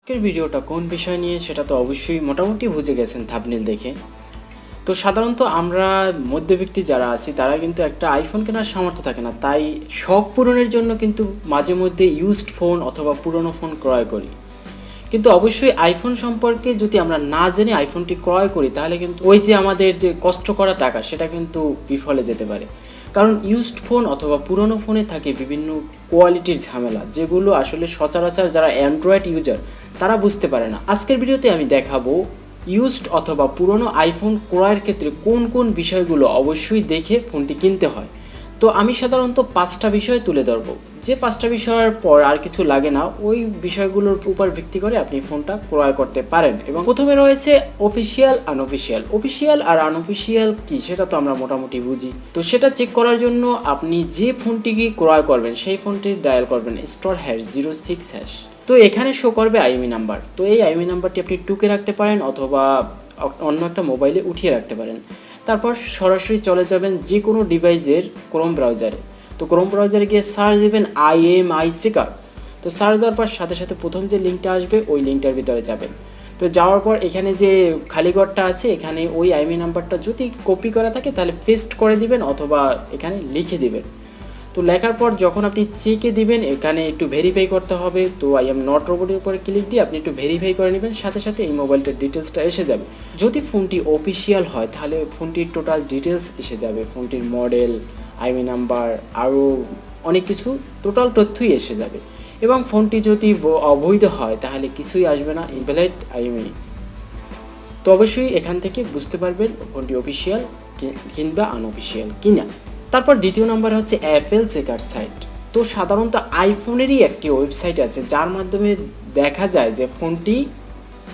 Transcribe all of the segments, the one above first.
আজকের ভিডিওটা কোন বিষয় নিয়ে সেটা তো অবশ্যই মোটামুটি বুঝে গেছেন থাম্বনেল দেখে। তো সাধারণত আমরা মধ্যবিত্ত যারা আছি তারা কিন্তু একটা আইফোন কেনার সামর্থ্য থাকে না, তাই শখ পূরণের জন্য কিন্তু মাঝে মধ্যে ইউজড ফোন অথবা পুরনো ফোন ক্রয় করি। কিন্তু অবশ্যই আইফোন সম্পর্কে যদি আমরা না জেনে আইফোনটি ক্রয় করি তাহলে কিন্তু ওই যে আমাদের যে কষ্ট করা টাকা সেটা কিন্তু বিফলে যেতে পারে। কারণ ইউজড ফোন অথবা পুরনো ফোনে থাকে বিভিন্ন কোয়ালিটির ঝামেলা, যেগুলো আসলে সচরাচর যারা অ্যান্ড্রয়েড ইউজার তারা বুঝতে পারে না। আজকের ভিডিওতে আমি দেখাবো ইউজড অথবা পুরনো আইফোন ক্রয়ের ক্ষেত্রে কোন কোন বিষয়গুলো অবশ্যই দেখে ফোনটি কিনতে হয়। তো আমি সাধারণত 5টা বিষয় তুলে ধরবো, যে 5টা বিষয়ের পর আর কিছু লাগে না, ওই বিষয়গুলোর উপর ভিত্তি করে আপনি ফোনটা ক্রয় করতে পারেন। এবং প্রথমে রয়েছে অফিসিয়াল আনঅফিসিয়াল। অফিসিয়াল আর আনঅফিসিয়াল কি সেটা তো আমরা মোটামুটি বুঝি। তো সেটা চেক করার জন্য আপনি যে ফোনটি ক্রয় করবেন সেই ফোনটির ডায়াল করবেন *#06#। তো এখানে শো করবে আইএমই নাম্বার। তো এই আইএমই নাম্বারটি আপনি টুকে রাখতে পারেন অথবা অন্য একটা মোবাইলে উঠিয়ে রাখতে পারেন। তারপর সরাসরি চলে যাবেন যে কোনো ডিভাইসের ক্রোম ব্রাউজারে। তো ক্রোম ব্রাউজারে গিয়ে সার্চ দেবেন checkar। তো সার্চ দেওয়ার পর সাথে সাথে প্রথম যে লিঙ্কটা আসবে ওই লিঙ্কটার ভিতরে যাবেন। তো যাওয়ার পর এখানে যে খালি ঘরটা আছে এখানে ওই আইএমই নাম্বারটা যদি কপি করা থাকে তাহলে পেস্ট করে দিবেন অথবা এখানে লিখে দিবেন। তো লেখার পর যখন আপনি চেকে দিবেন এখানে একটু ভেরিফাই করতে হবে। তো আই এম নট রোবটের উপরে ক্লিক দিয়ে আপনি একটু ভেরিফাই করে নেবেন, সাথে সাথে এই মোবাইলটার ডিটেলসটা এসে যাবে। যদি ফোনটি অফিসিয়াল হয় তাহলে ফোনটির টোটাল ডিটেলস এসে যাবে, ফোনটির মডেল, আইএমই নাম্বার, আরও অনেক কিছু টোটাল তথ্যই এসে যাবে। এবং ফোনটি যদি অবৈধ হয় তাহলে কিছুই আসবে না, ইনভ্যালিড আইএমই। তো অবশ্যই এখান থেকে বুঝতে পারবেন ফোনটি অফিসিয়াল কিংবা আনঅফিসিয়াল কিনা। তারপর দ্বিতীয় নম্বর হচ্ছে অ্যাপেল চেকার সাইট। তো সাধারণত আইফোনেরই একটি ওয়েবসাইট আছে যার মাধ্যমে দেখা যায় যে ফোনটি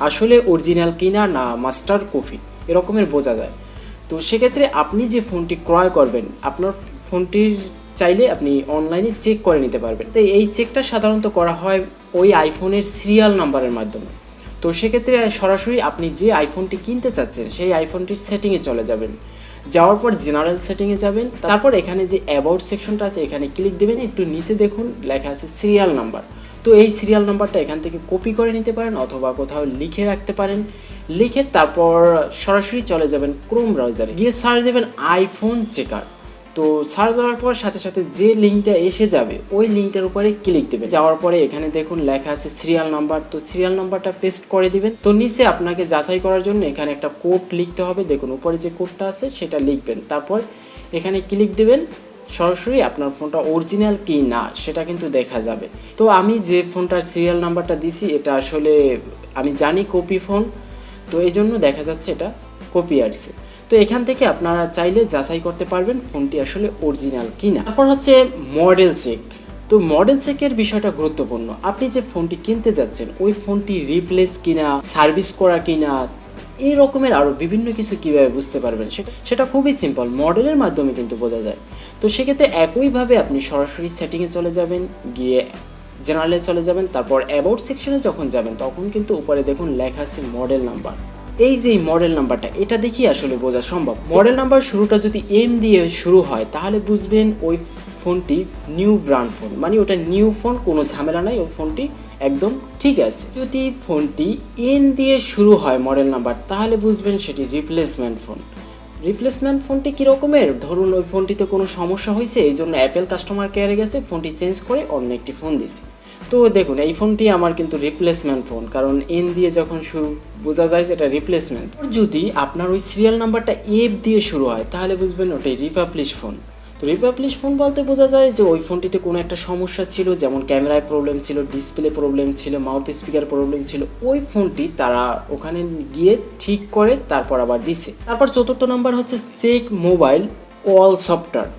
আসলে অরিজিনাল কিনা না মাস্টার কপি এরকমের বোঝা যায়। তো সেক্ষেত্রে আপনি যে ফোনটি ক্রয় করবেন আপনার ফোনটির চাইলে আপনি অনলাইনে চেক করে নিতে পারবেন। তো এই চেকটা সাধারণত করা হয় ওই আইফোনের সিরিয়াল নাম্বারের মাধ্যমে। তো সেক্ষেত্রে সরাসরি আপনি যে আইফোনটি কিনতে চাচ্ছেন সেই আইফোনটির সেটিংয়ে চলে যাবেন। যাওয়ার পর জেনারেল সেটিংয়ে যাবেন, তারপর এখানে যে অ্যাবাউট সেকশনটা আছে এখানে ক্লিক দেবেন। একটু নিচে দেখুন লেখা আছে সিরিয়াল নাম্বার। তো এই সিরিয়াল নাম্বারটা এখান থেকে কপি করে নিতে পারেন অথবা কোথাও লিখে রাখতে পারেন। লিখে তারপর সরাসরি চলে যাবেন ক্রোম ব্রাউজারে, গিয়ে সার্চ দেবেন আইফোন চেকার। তো সার্চ দেওয়ার পর সাথে সাথে যে লিঙ্কটা এসে যাবে ওই লিঙ্কটার উপরে ক্লিক দেবেন। যাওয়ার পরে এখানে দেখুন লেখা আছে সিরিয়াল নাম্বার। তো সিরিয়াল নাম্বারটা পেস্ট করে দিবেন। তো নিচে আপনাকে যাচাই করার জন্য এখানে একটা কোড লিখতে হবে, দেখুন উপরে যে কোডটা আছে সেটা লিখবেন। তারপর এখানে ক্লিক দেবেন, সরাসরি আপনার ফোনটা অরিজিনাল কি না সেটা কিন্তু দেখা যাবে। তো আমি যে ফোনটার সিরিয়াল নাম্বারটা দিছি এটা আসলে আমি জানি কপি ফোন, তো এই জন্য দেখা যাচ্ছে এটা কপি আসছে। তো এখান থেকে আপনারা চাইলে যাচাই করতে পারবেন ফোনটি আসলে অরিজিনাল কিনা। তারপর হচ্ছে মডেল চেক। তো মডেল চেকের বিষয়টা গুরুত্বপূর্ণ। আপনি যে ফোনটি কিনতে যাচ্ছেন ওই ফোনটি রিপ্লেস কিনা, সার্ভিস করা কিনা, এই রকমের আরও বিভিন্ন কিছু কীভাবে বুঝতে পারবেন সেটা খুবই সিম্পল, মডেলের মাধ্যমে কিন্তু বোঝা যায়। তো সেক্ষেত্রে একইভাবে আপনি সরাসরি সেটিংয়ে চলে যাবেন, গিয়ে জেনারেলে চলে যাবেন। তারপর অ্যাবাউট সেকশনে যখন যাবেন তখন কিন্তু উপরে দেখুন লেখা আছে মডেল নাম্বার। এই যে মডেল নাম্বারটা এটা দেখি আসলে বোঝা সম্ভব। মডেল নাম্বার শুরুটা যদি এম দিয়ে শুরু হয় তাহলে বুঝবেন ওই ফোনটি নিউ ব্র্যান্ড ফোন, মানে ওটা নিউ ফোন, কোনো ঝামেলা নাই, ওই ফোনটি একদম ঠিক আছে। যদি ফোনটি এন দিয়ে শুরু হয় মডেল নাম্বার তাহলে বুঝবেন সেটি রিপ্লেসমেন্ট ফোন। রিপ্লেসমেন্ট ফোনটি কীরকমের, ধরুন ওই ফোনটিতে কোনো সমস্যা হয়েছে এই জন্য অ্যাপেল কাস্টমার কেয়ারে গেছে, ফোনটি চেঞ্জ করে অন্য একটি ফোন দিছে। তো দেখুন এই ফোনটি আমার কিন্তু রিপ্লেসমেন্ট ফোন, কারণ এন দিয়ে যখন শুরু বোঝা যায় যে এটা রিপ্লেসমেন্ট। যদি আপনার ওই সিরিয়াল নাম্বারটা এফ দিয়ে শুরু হয় তাহলে বুঝবেন ওটাই রিপাবলিশ ফোন। তো রিপাবলিশ ফোন বলতে বোঝা যায় যে ওই ফোনটিতে কোনো একটা সমস্যা ছিল, যেমন ক্যামেরায় প্রবলেম ছিল, ডিসপ্লে প্রবলেম ছিল, মাউথ স্পিকার প্রবলেম ছিল, ওই ফোনটি তারা ওখানে গিয়ে ঠিক করে তারপর আবার দিছে। তারপর চতুর্থ নাম্বার হচ্ছে চেক মোবাইল অল সফটওয়্যার।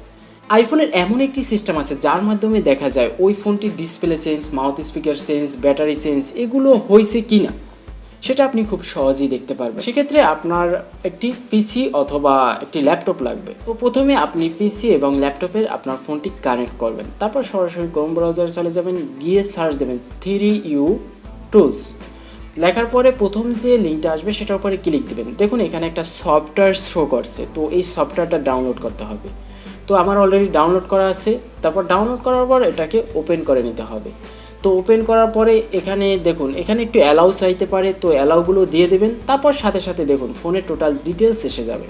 আইফোনের এমন একটি সিস্টেম আছে যার মাধ্যমে দেখা যায় ওই ফোনটির display change, mouth speaker change, battery change এগুলো হয়েছে কি না সেটা আপনি খুব সহজেই দেখতে পারবেন। সেক্ষেত্রে আপনার একটি পিসি অথবা একটি ল্যাপটপ লাগবে। তো প্রথমে আপনি পিসি এবং ল্যাপটপের আপনার ফোনটি কানেক্ট করবেন। তারপর সরাসরি ক্রোম ব্রাউজারে চলে যাবেন, গিয়ে সার্চ দেবেন 3U টুলস। লেখার পরে প্রথম যে লিঙ্কটা আসবে সেটার উপরে ক্লিক দেবেন। দেখুন এখানে একটা সফটওয়্যার শো করছে, তো এই সফটওয়্যারটা ডাউনলোড করতে হবে। তো আমার অলরেডি ডাউনলোড করা আছে। তারপর ডাউনলোড করার পর এটাকে ওপেন করে নিতে হবে। তো ওপেন করার পরে এখানে দেখুন, এখানে একটু অ্যালাউ চাইতে পারে, তো অ্যালাউগুলো দিয়ে দেবেন। তারপর সাথে সাথে দেখুন ফোনের টোটাল ডিটেলস এসে যাবে।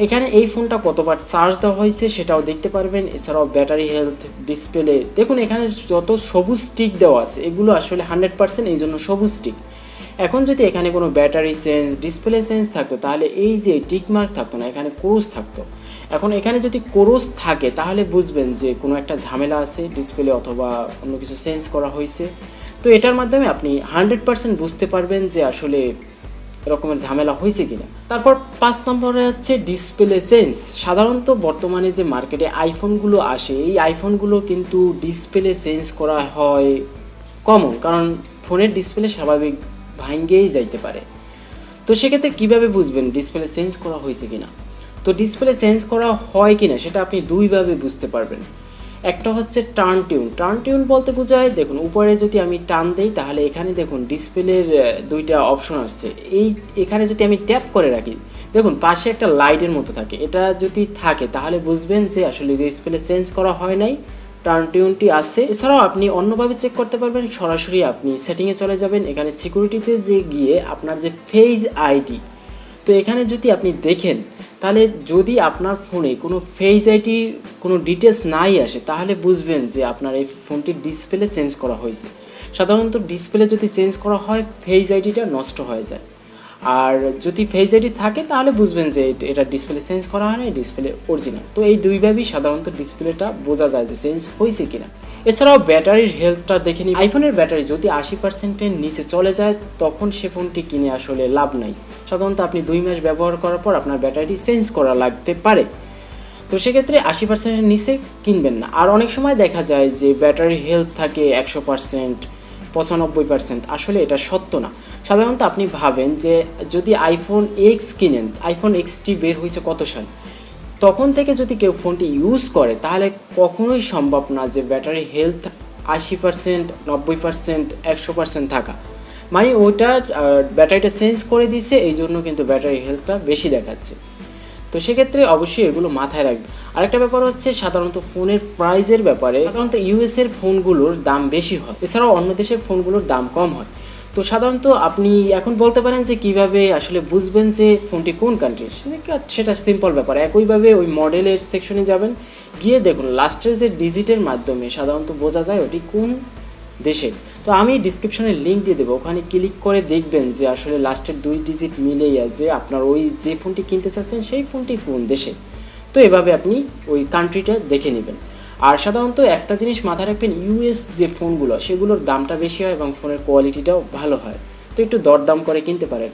এখানে এই ফোনটা কতবার চার্জ দেওয়া হয়েছে সেটাও দেখতে পারবেন। এছাড়াও ব্যাটারি হেলথ, ডিসপ্লে, দেখুন এখানে যত সবুজ টিক দেওয়া আছে এগুলো আসলে 100%, এই জন্য সবুজ টিক। এখন যদি এখানে কোনো ব্যাটারি চেঞ্জ, ডিসপ্লে চেঞ্জ থাকতো তাহলে এই যে টিক মার্ক থাকতো না, এখানে ক্রস থাকতো। এখন এখানে যদি ক্রস থাকে তাহলে বুঝবেন যে কোনো একটা ঝামেলা আছে ডিসপ্লে অথবা অন্য কিছু চেঞ্জ করা হয়েছে। তো এটার মাধ্যমে আপনি 100% বুঝতে পারবেন যে আসলে এরকমের ঝামেলা হয়েছে কিনা। তারপর 5 নম্বরে হচ্ছে ডিসপ্লে চেঞ্জ। সাধারণত বর্তমানে যে মার্কেটে আইফোনগুলো আসে, এই আইফোনগুলো কিন্তু ডিসপ্লে চেঞ্জ করা হয় কমন, কারণ ফোনের ডিসপ্লে স্বাভাবিক ভাঙ্গেই যাইতে পারে। তো সেক্ষেত্রে কীভাবে বুঝবেন ডিসপ্লে চেঞ্জ করা হয়েছে কিনা? তো ডিসপ্লে চেঞ্জ করা হয় কিনা সেটা আপনি দুইভাবে বুঝতে পারবেন। একটা হচ্ছে টার্ন টিউন। টার্ন টিউন বলতে বোঝায়, দেখুন উপরে যদি আমি টান দিই তাহলে এখানে দেখুন ডিসপ্লের দুইটা অপশন আসছে। এখানে যদি আমি ট্যাপ করে রাখি, দেখুন পাশে একটা লাইটের মতো থাকে, এটা যদি থাকে তাহলে বুঝবেন যে আসলে ডিসপ্লে চেঞ্জ করা হয় নাই, টার্ন টিউনটি আছে। এছাড়াও আপনি অন্যভাবে চেক করতে পারবেন, সরাসরি আপনি সেটিংয়ে চলে যাবেন, এখানে সিকিউরিটিতে যে গিয়ে আপনার যে ফেজ আইডি, তো এখানে যদি আপনি দেখেন তাহলে যদি আপনার ফোনে কোনো ফেজ আইডি কোনো ডিটেলস নাই আসে তাহলে বুঝবেন যে আপনার এই ফোনটির ডিসপ্লে চেঞ্জ করা হয়েছে। সাধারণত ডিসপ্লে যদি চেঞ্জ করা হয় ফেজ আইডিটা নষ্ট হয়ে যায়, আর যদি ফেজ আইডি থাকে তাহলে বুঝবেন যে এটা ডিসপ্লে চেঞ্জ করা হয় না, ডিসপ্লে অরিজিনাল। তো এই দুইভাবেই সাধারণত ডিসপ্লেটা বোঝা যায় যে চেঞ্জ হয়েছে কিনা। এছাড়াও ব্যাটারির হেলথটা দেখে নিই। আইফোনের ব্যাটারি যদি 80%-এর নিচে চলে যায় তখন সে ফোনটি কিনে আসলে লাভ নাই। সাধারণত আপনি 2 মাস ব্যবহার করার পর আপনার ব্যাটারি চেঞ্জ করা লাগতে পারে। তো সেক্ষেত্রে 80%-এর নিচে কিনবেন না। আর অনেক সময় দেখা যায় যে ব্যাটারি হেলথ থাকে 100%, 95%, আসলে এটা সত্য না। সাধারণত আপনি ভাবেন যে যদি আইফোন এক্স কিনেন, আইফোন এক্সটি বের হয়েছে কত সাল, তখন থেকে যদি কেউ ফোনটি ইউজ করে তাহলে কখনোই সম্ভব না যে ব্যাটারি হেলথ 80%, 90%, 100% থাকা। মানে ওইটা ব্যাটারিটা চেঞ্জ করে দিছে, এই জন্য কিন্তু ব্যাটারি হেলথটা বেশি দেখাচ্ছে। তো সেক্ষেত্রে অবশ্যই এগুলো মাথায় রাখবে। আরেকটা ব্যাপার হচ্ছে সাধারণত ফোনের প্রাইজের ব্যাপারে, সাধারণত ইউএসের ফোনগুলোর দাম বেশি হয়, এছাড়াও অন্য দেশের ফোনগুলোর দাম কম হয়। তো সাধারণত আপনি এখন বলতে পারেন যে কিভাবে আসলে বুঝবেন যে ফোনটি কোন কান্ট্রির, সেটা সিম্পল ব্যাপার। একইভাবে ওই মডেলের সেকশনে যাবেন, গিয়ে দেখুন লাস্টের যে ডিজিটের মাধ্যমে সাধারণত বোঝা যায় ওটি কোন দেশে। তো আমি ডিসক্রিপশনে লিঙ্ক দিয়ে দেবো, ওখানে ক্লিক করে দেখবেন যে আসলে লাস্টের 2 ডিজিট মিলেই আছে আপনার ওই যে ফোনটি কিনতে চাচ্ছেন সেই ফোনটি কোন দেশে। তো এভাবে আপনি ওই কান্ট্রিটা দেখে নেবেন। আর সাধারণত একটা জিনিস মাথায় রাখবেন, ইউএস যে ফোনগুলো সেগুলোর দামটা বেশি হয় এবং ফোনের কোয়ালিটিটাও ভালো হয়, তো একটু দরদাম করে কিনতে পারেন।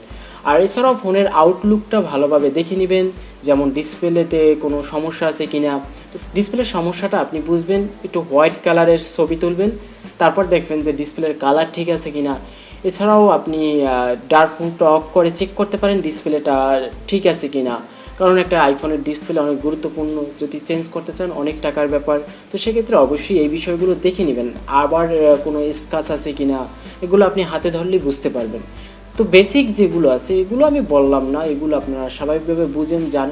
আর এছাড়াও ফোনের আউটলুকটা ভালোভাবে দেখে নেবেন, যেমন ডিসপ্লেতে কোনো সমস্যা আছে কিনা। ডিসপ্লের সমস্যাটা আপনি বুঝবেন, একটু হোয়াইট কালারের ছবি তুলবেন, তারপর দেখবেন যে ডিসপ্লের কালার ঠিক আছে কিনা। এছাড়াও আপনি ডার্ক মোডটা অফ করে চেক করতে পারেন ডিসপ্লেটা ঠিক আছে কিনা, কারণ একটা আইফোনের ডিসপ্লে অনেক গুরুত্বপূর্ণ, যদি চেঞ্জ করতে চান অনেক টাকার ব্যাপার। তো সেক্ষেত্রে অবশ্যই এই বিষয়গুলো দেখে নেবেন। আবার কোনো স্ক্র্যাচ আছে কিনা এগুলো আপনি হাতে ধরলেই বুঝতে পারবেন। তো বেসিক যেগুলো আছে এগুলো আমি বললাম না, এগুলো আপনারা স্বাভাবিকভাবে বুঝেন, জানেন।